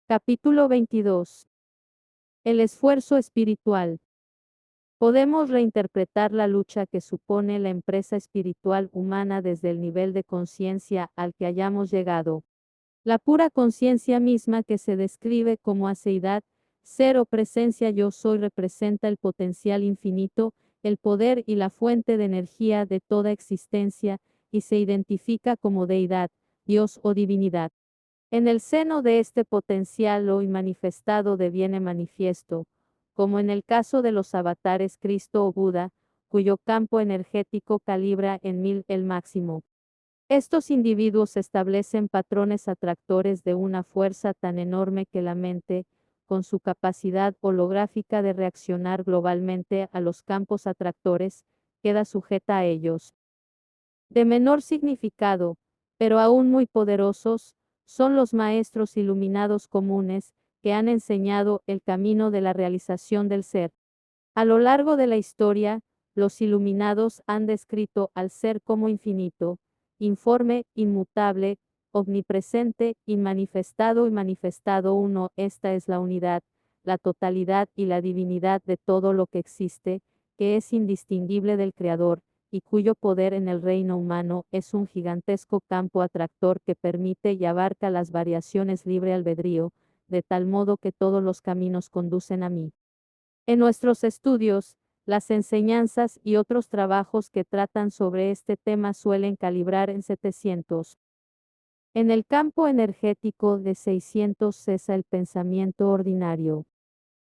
Capítulo 22. El esfuerzo espiritual. Podemos reinterpretar la lucha que supone la empresa espiritual humana desde el nivel de conciencia al que hayamos llegado. La pura conciencia misma que se describe como aceidad, ser o presencia yo soy representa el potencial infinito, el poder y la fuente de energía de toda existencia, y se identifica como deidad, Dios o divinidad. En el seno de este potencial hoy manifestado deviene manifiesto, como en el caso de los avatares Cristo o Buda, cuyo campo energético calibra en 1000 el máximo. Estos individuos establecen patrones atractores de una fuerza tan enorme que la mente, con su capacidad holográfica de reaccionar globalmente a los campos atractores, queda sujeta a ellos. De menor significado, pero aún muy poderosos, son los maestros iluminados comunes, que han enseñado el camino de la realización del ser. A lo largo de la historia, los iluminados han descrito al ser como infinito, informe, inmutable, omnipresente, inmanifestado y manifestado uno. Esta es la unidad, la totalidad y la divinidad de todo lo que existe, que es indistinguible del Creador, y cuyo poder en el reino humano es un gigantesco campo atractor que permite y abarca las variaciones libre albedrío, de tal modo que todos los caminos conducen a mí. En nuestros estudios, las enseñanzas y otros trabajos que tratan sobre este tema suelen calibrar en 700. En el campo energético de 600 cesa el pensamiento ordinario.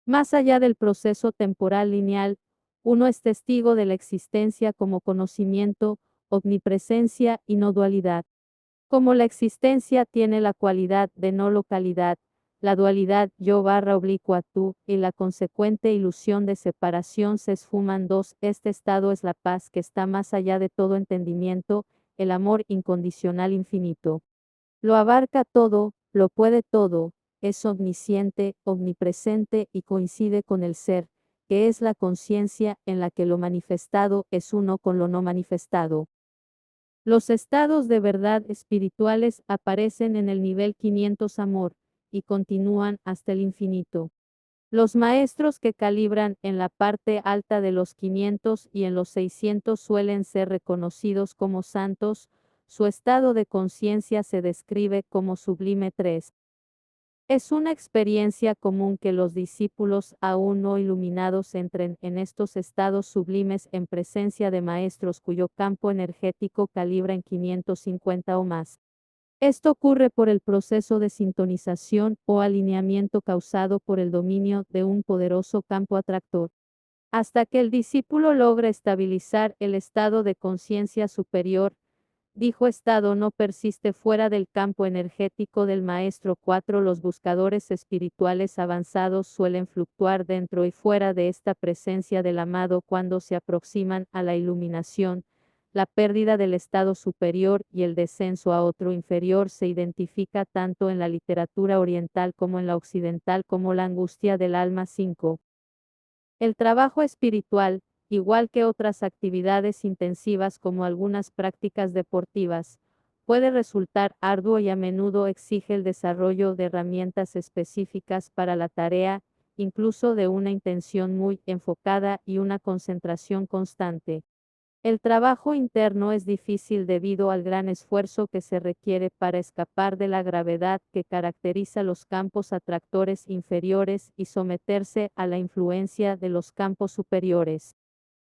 Más allá del proceso temporal lineal, uno es testigo de la existencia como conocimiento, omnipresencia y no dualidad. Como la existencia tiene la cualidad de no localidad, la dualidad yo barra oblicua tú y la consecuente ilusión de separación se esfuman dos. Este estado es la paz que está más allá de todo entendimiento, el amor incondicional infinito. Lo abarca todo, lo puede todo, es omnisciente, omnipresente y coincide con el ser, que es la conciencia en la que lo manifestado es uno con lo no manifestado. Los estados de verdad espirituales aparecen en el nivel 500 amor, y continúan hasta el infinito. Los maestros que calibran en la parte alta de los 500 y en los 600 suelen ser reconocidos como santos, su estado de conciencia se describe como sublime 3. Es una experiencia común que los discípulos aún no iluminados entren en estos estados sublimes en presencia de maestros cuyo campo energético calibra en 550 o más. Esto ocurre por el proceso de sintonización o alineamiento causado por el dominio de un poderoso campo atractor. Hasta que el discípulo logra estabilizar el estado de conciencia superior, dijo estado no persiste fuera del campo energético del maestro 4. Los buscadores espirituales avanzados suelen fluctuar dentro y fuera de esta presencia del amado cuando se aproximan a la iluminación. La pérdida del estado superior y el descenso a otro inferior se identifica tanto en la literatura oriental como en la occidental como la angustia del alma 5. El trabajo espiritual, igual que otras actividades intensivas como algunas prácticas deportivas, puede resultar arduo y a menudo exige el desarrollo de herramientas específicas para la tarea, incluso de una intención muy enfocada y una concentración constante. El trabajo interno es difícil debido al gran esfuerzo que se requiere para escapar de la gravedad que caracteriza los campos atractores inferiores y someterse a la influencia de los campos superiores.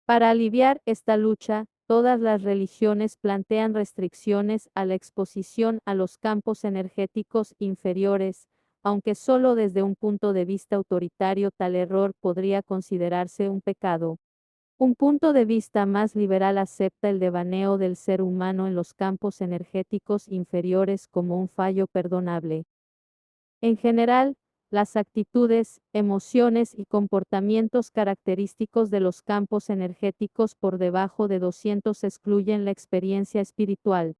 Para aliviar esta lucha, todas las religiones plantean restricciones a la exposición a los campos energéticos inferiores, aunque solo desde un punto de vista autoritario tal error podría considerarse un pecado. Un punto de vista más liberal acepta el devaneo del ser humano en los campos energéticos inferiores como un fallo perdonable. En general, las actitudes, emociones y comportamientos característicos de los campos energéticos por debajo de 200 excluyen la experiencia espiritual.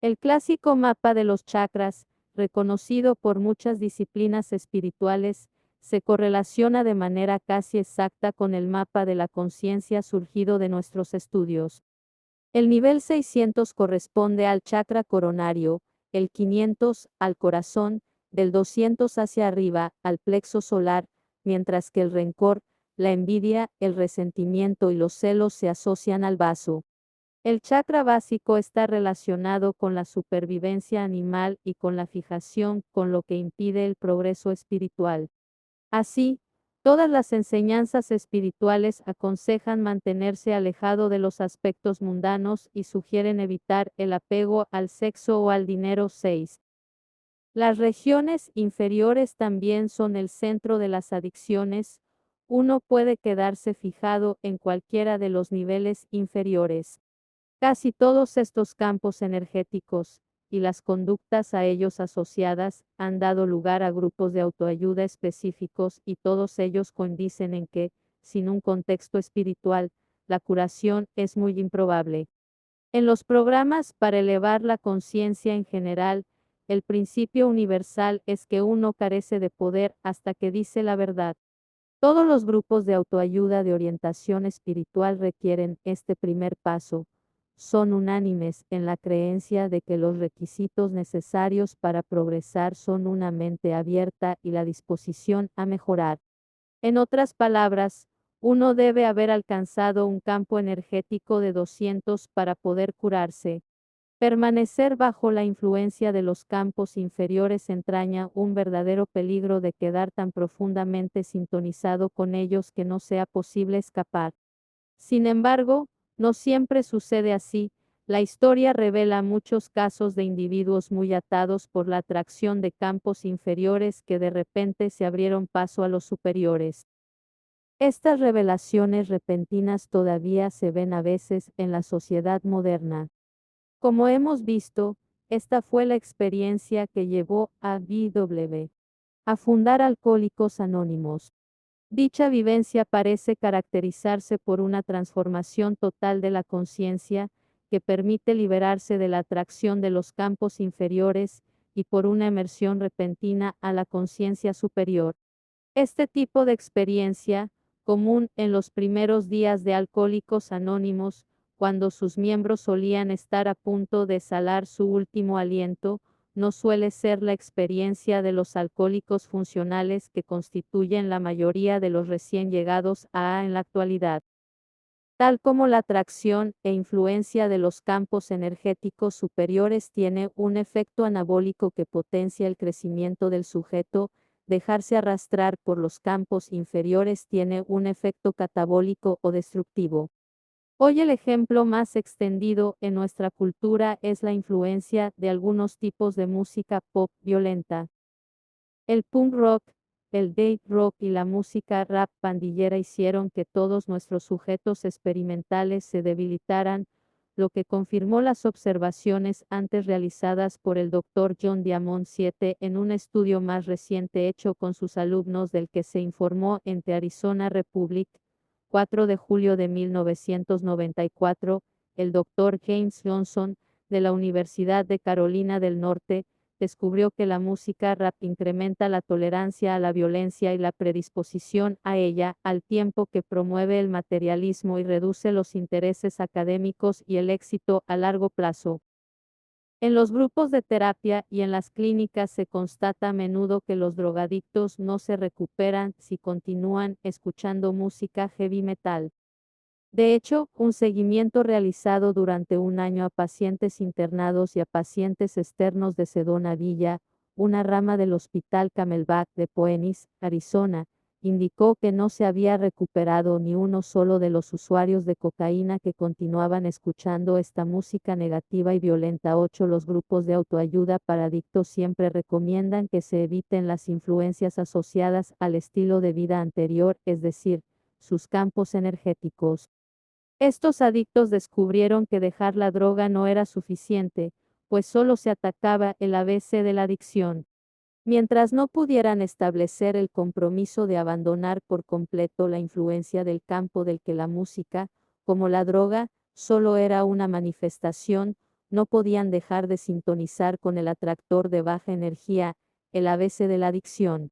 El clásico mapa de los chakras, reconocido por muchas disciplinas espirituales, se correlaciona de manera casi exacta con el mapa de la conciencia surgido de nuestros estudios. El nivel 600 corresponde al chakra coronario, el 500 al corazón, del 200 hacia arriba, al plexo solar, mientras que el rencor, la envidia, el resentimiento y los celos se asocian al vaso. El chakra básico está relacionado con la supervivencia animal y con la fijación, con lo que impide el progreso espiritual. Así, todas las enseñanzas espirituales aconsejan mantenerse alejado de los aspectos mundanos y sugieren evitar el apego al sexo o al dinero. 6. Las regiones inferiores también son el centro de las adicciones. Uno puede quedarse fijado en cualquiera de los niveles inferiores. Casi todos estos campos energéticos, y las conductas a ellos asociadas, han dado lugar a grupos de autoayuda específicos y todos ellos coinciden en que, sin un contexto espiritual, la curación es muy improbable. En los programas para elevar la conciencia en general, el principio universal es que uno carece de poder hasta que dice la verdad. Todos los grupos de autoayuda de orientación espiritual requieren este primer paso. Son unánimes en la creencia de que los requisitos necesarios para progresar son una mente abierta y la disposición a mejorar. En otras palabras, uno debe haber alcanzado un campo energético de 200 para poder curarse. Permanecer bajo la influencia de los campos inferiores entraña un verdadero peligro de quedar tan profundamente sintonizado con ellos que no sea posible escapar. Sin embargo, no siempre sucede así. La historia revela muchos casos de individuos muy atados por la atracción de campos inferiores que de repente se abrieron paso a los superiores. Estas revelaciones repentinas todavía se ven a veces en la sociedad moderna. Como hemos visto, esta fue la experiencia que llevó a B.W. a fundar Alcohólicos Anónimos. Dicha vivencia parece caracterizarse por una transformación total de la conciencia, que permite liberarse de la atracción de los campos inferiores, y por una emersión repentina a la conciencia superior. Este tipo de experiencia, común en los primeros días de Alcohólicos Anónimos, cuando sus miembros solían estar a punto de exhalar su último aliento, no suele ser la experiencia de los alcohólicos funcionales que constituyen la mayoría de los recién llegados a en la actualidad. Tal como la atracción e influencia de los campos energéticos superiores tiene un efecto anabólico que potencia el crecimiento del sujeto, dejarse arrastrar por los campos inferiores tiene un efecto catabólico o destructivo. Hoy el ejemplo más extendido en nuestra cultura es la influencia de algunos tipos de música pop violenta. El punk rock, el date rock y la música rap pandillera hicieron que todos nuestros sujetos experimentales se debilitaran, lo que confirmó las observaciones antes realizadas por el Dr. John Diamond 7 en un estudio más reciente hecho con sus alumnos del que se informó en The Arizona Republic, 4 de julio de 1994, el Dr. James Johnson, de la Universidad de Carolina del Norte, descubrió que la música rap incrementa la tolerancia a la violencia y la predisposición a ella, al tiempo que promueve el materialismo y reduce los intereses académicos y el éxito a largo plazo. En los grupos de terapia y en las clínicas se constata a menudo que los drogadictos no se recuperan si continúan escuchando música heavy metal. De hecho, un seguimiento realizado durante un año a pacientes internados y a pacientes externos de Sedona Villa, una rama del Hospital Camelback de Phoenix, Arizona, indicó que no se había recuperado ni uno solo de los usuarios de cocaína que continuaban escuchando esta música negativa y violenta. 8. Los grupos de autoayuda para adictos siempre recomiendan que se eviten las influencias asociadas al estilo de vida anterior, es decir, sus campos energéticos. Estos adictos descubrieron que dejar la droga no era suficiente, pues solo se atacaba el ABC de la adicción. Mientras no pudieran establecer el compromiso de abandonar por completo la influencia del campo del que la música, como la droga, solo era una manifestación, no podían dejar de sintonizar con el atractor de baja energía, el ABC de la adicción.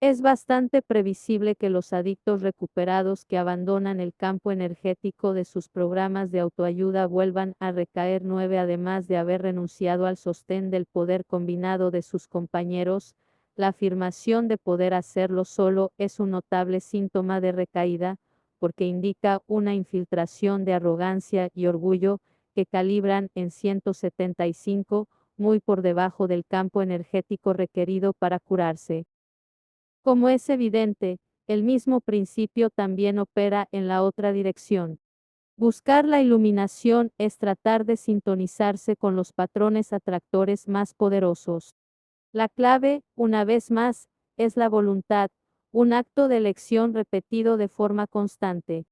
Es bastante previsible que los adictos recuperados que abandonan el campo energético de sus programas de autoayuda vuelvan a recaer 9 además de haber renunciado al sostén del poder combinado de sus compañeros. La afirmación de poder hacerlo solo es un notable síntoma de recaída, porque indica una infiltración de arrogancia y orgullo que calibran en 175, muy por debajo del campo energético requerido para curarse. Como es evidente, el mismo principio también opera en la otra dirección. Buscar la iluminación es tratar de sintonizarse con los patrones atractores más poderosos. La clave, una vez más, es la voluntad, un acto de elección repetido de forma constante.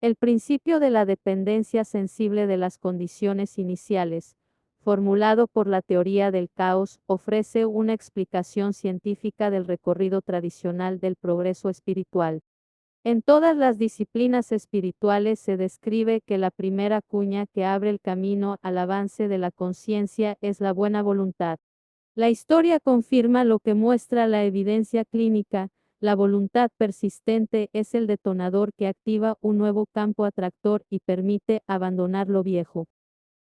El principio de la dependencia sensible de las condiciones iniciales, formulado por la teoría del caos, ofrece una explicación científica del recorrido tradicional del progreso espiritual. En todas las disciplinas espirituales se describe que la primera cuña que abre el camino al avance de la conciencia es la buena voluntad. La historia confirma lo que muestra la evidencia clínica: la voluntad persistente es el detonador que activa un nuevo campo atractor y permite abandonar lo viejo.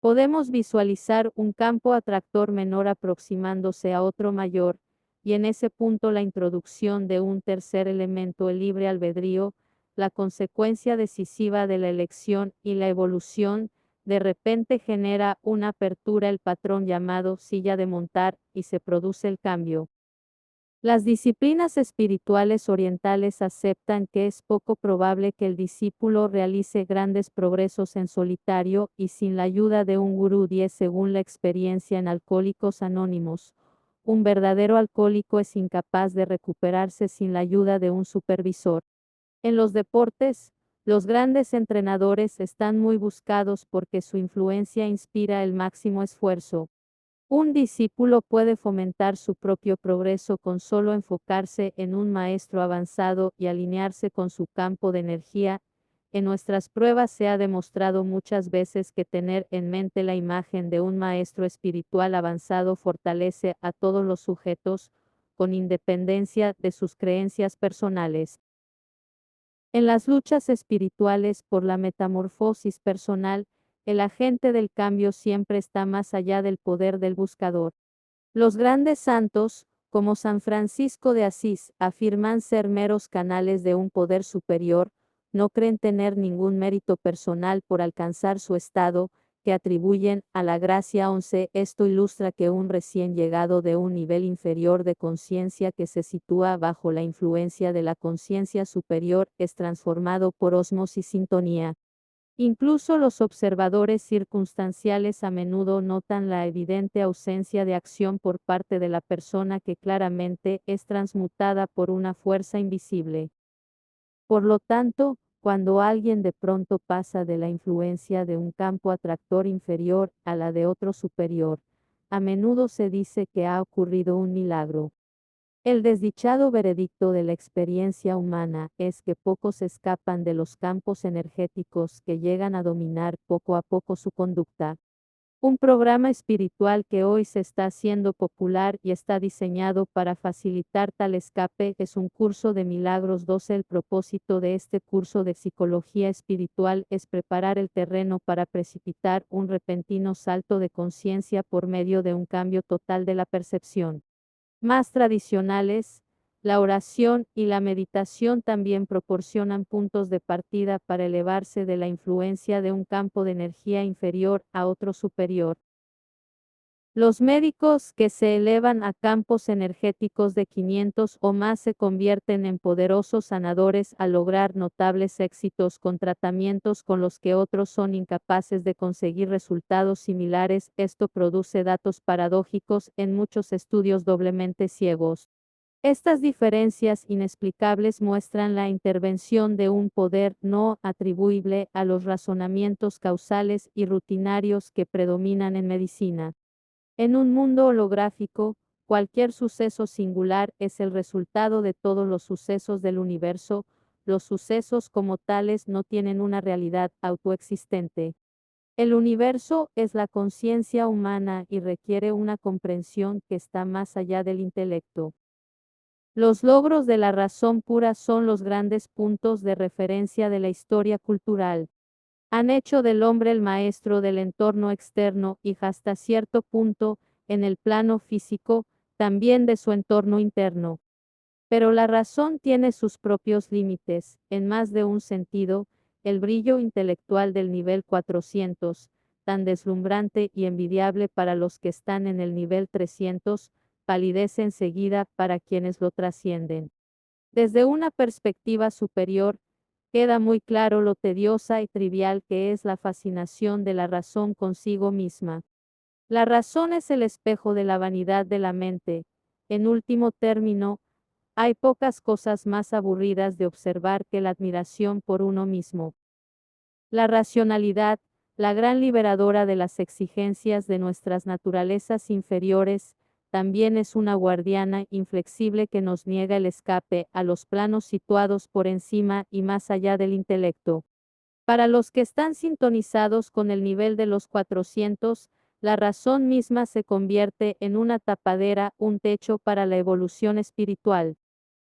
Podemos visualizar un campo atractor menor aproximándose a otro mayor, y en ese punto la introducción de un tercer elemento, el libre albedrío, la consecuencia decisiva de la elección y la evolución, de repente genera una apertura, el patrón llamado silla de montar, y se produce el cambio. Las disciplinas espirituales orientales aceptan que es poco probable que el discípulo realice grandes progresos en solitario y sin la ayuda de un gurú. 10 Según la experiencia en Alcohólicos Anónimos, un verdadero alcohólico es incapaz de recuperarse sin la ayuda de un supervisor. En los deportes, los grandes entrenadores están muy buscados porque su influencia inspira el máximo esfuerzo. Un discípulo puede fomentar su propio progreso con solo enfocarse en un maestro avanzado y alinearse con su campo de energía. En nuestras pruebas se ha demostrado muchas veces que tener en mente la imagen de un maestro espiritual avanzado fortalece a todos los sujetos, con independencia de sus creencias personales. En las luchas espirituales por la metamorfosis personal, el agente del cambio siempre está más allá del poder del buscador. Los grandes santos, como San Francisco de Asís, afirman ser meros canales de un poder superior, no creen tener ningún mérito personal por alcanzar su estado, que atribuyen a la gracia. 11 Esto ilustra que un recién llegado de un nivel inferior de conciencia que se sitúa bajo la influencia de la conciencia superior es transformado por ósmosis sintonía. Incluso los observadores circunstanciales a menudo notan la evidente ausencia de acción por parte de la persona que claramente es transmutada por una fuerza invisible. Por lo tanto, cuando alguien de pronto pasa de la influencia de un campo atractor inferior a la de otro superior, a menudo se dice que ha ocurrido un milagro. El desdichado veredicto de la experiencia humana es que pocos escapan de los campos energéticos que llegan a dominar poco a poco su conducta. Un programa espiritual que hoy se está haciendo popular y está diseñado para facilitar tal escape es un curso de milagros 12. El propósito de este curso de psicología espiritual es preparar el terreno para precipitar un repentino salto de conciencia por medio de un cambio total de la percepción. Más tradicionales, la oración y la meditación también proporcionan puntos de partida para elevarse de la influencia de un campo de energía inferior a otro superior. Los médicos que se elevan a campos energéticos de 500 o más se convierten en poderosos sanadores al lograr notables éxitos con tratamientos con los que otros son incapaces de conseguir resultados similares. Esto produce datos paradójicos en muchos estudios doblemente ciegos. Estas diferencias inexplicables muestran la intervención de un poder no atribuible a los razonamientos causales y rutinarios que predominan en medicina. En un mundo holográfico, cualquier suceso singular es el resultado de todos los sucesos del universo. Los sucesos como tales no tienen una realidad autoexistente. El universo es la conciencia humana y requiere una comprensión que está más allá del intelecto. Los logros de la razón pura son los grandes puntos de referencia de la historia cultural. Han hecho del hombre el maestro del entorno externo y hasta cierto punto, en el plano físico, también de su entorno interno. Pero la razón tiene sus propios límites, en más de un sentido, el brillo intelectual del nivel 400, tan deslumbrante y envidiable para los que están en el nivel 300, palidece enseguida para quienes lo trascienden. Desde una perspectiva superior, queda muy claro lo tediosa y trivial que es la fascinación de la razón consigo misma. La razón es el espejo de la vanidad de la mente. En último término, hay pocas cosas más aburridas de observar que la admiración por uno mismo. La racionalidad, la gran liberadora de las exigencias de nuestras naturalezas inferiores, también es una guardiana inflexible que nos niega el escape a los planos situados por encima y más allá del intelecto. Para los que están sintonizados con el nivel de los 400, la razón misma se convierte en una tapadera, un techo para la evolución espiritual.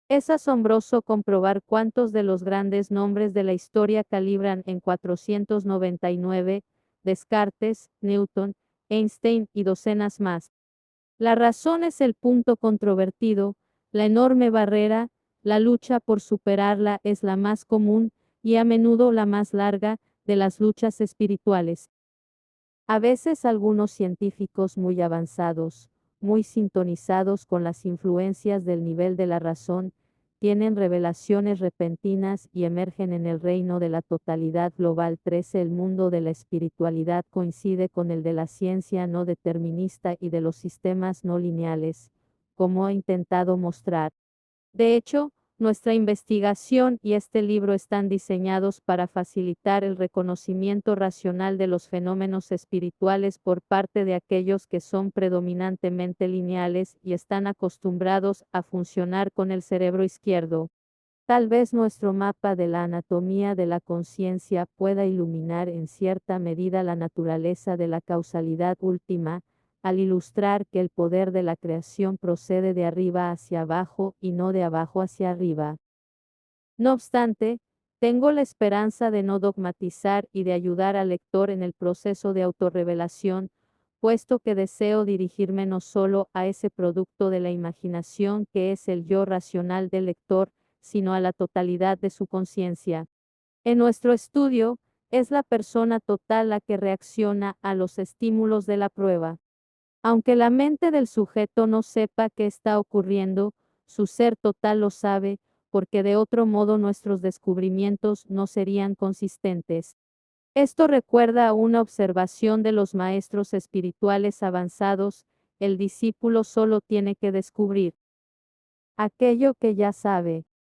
Es asombroso comprobar cuántos de los grandes nombres de la historia calibran en 499, Descartes, Newton, Einstein y docenas más. La razón es el punto controvertido, la enorme barrera, la lucha por superarla es la más común, y a menudo la más larga, de las luchas espirituales. A veces algunos científicos muy avanzados, muy sintonizados con las influencias del nivel de la razón, tienen revelaciones repentinas y emergen en el reino de la totalidad global. 13. El mundo de la espiritualidad coincide con el de la ciencia no determinista y de los sistemas no lineales, como he intentado mostrar. De hecho, nuestra investigación y este libro están diseñados para facilitar el reconocimiento racional de los fenómenos espirituales por parte de aquellos que son predominantemente lineales y están acostumbrados a funcionar con el cerebro izquierdo. Tal vez nuestro mapa de la anatomía de la conciencia pueda iluminar en cierta medida la naturaleza de la causalidad última, al ilustrar que el poder de la creación procede de arriba hacia abajo y no de abajo hacia arriba. No obstante, tengo la esperanza de no dogmatizar y de ayudar al lector en el proceso de autorrevelación, puesto que deseo dirigirme no solo a ese producto de la imaginación que es el yo racional del lector, sino a la totalidad de su conciencia. En nuestro estudio, es la persona total la que reacciona a los estímulos de la prueba. Aunque la mente del sujeto no sepa qué está ocurriendo, su ser total lo sabe, porque de otro modo nuestros descubrimientos no serían consistentes. Esto recuerda a una observación de los maestros espirituales avanzados: el discípulo solo tiene que descubrir aquello que ya sabe.